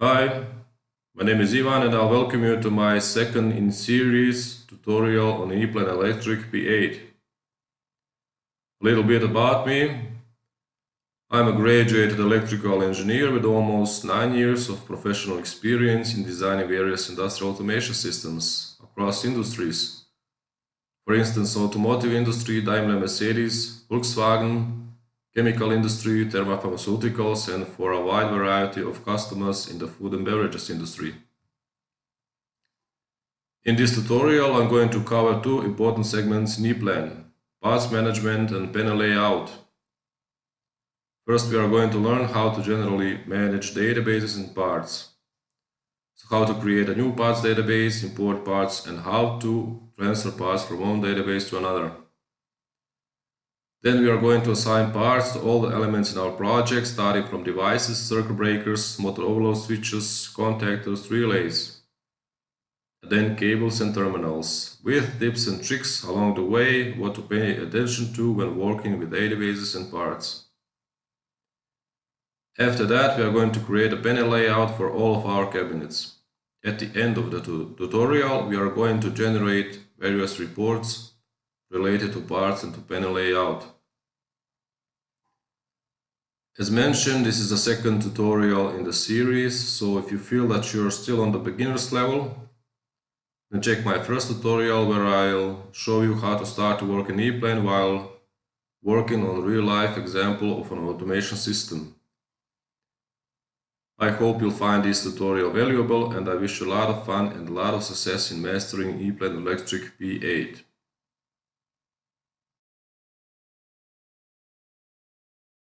Hi, my name is Ivan and I'll welcome you to my second in series tutorial on Eplan Electric P8. A little bit about me. I'm a graduated electrical engineer with almost 9 years of professional experience in designing various industrial automation systems across industries. For instance, automotive industry, Daimler Mercedes, Volkswagen, chemical industry, thermopharmaceuticals, and for a wide variety of customers in the food and beverages industry. In this tutorial, I'm going to cover two important segments in Eplan: parts management and panel layout. First, we are going to learn how to generally manage databases and parts. So how to create a new parts database, import parts, and how to transfer parts from one database to another. Then we are going to assign parts to all the elements in our project, starting from devices, circuit breakers, motor overload switches, contactors, relays, and then cables and terminals, with tips and tricks along the way, what to pay attention to when working with databases and parts. After that, we are going to create a panel layout for all of our cabinets. At the end of the tutorial, we are going to generate various reports related to parts and to panel layout. As mentioned, this is the second tutorial in the series, so if you feel that you're still on the beginner's level, then check my first tutorial where I'll show you how to start to work in Eplan while working on a real-life example of an automation system. I hope you'll find this tutorial valuable, and I wish you a lot of fun and a lot of success in mastering Eplan Electric P8.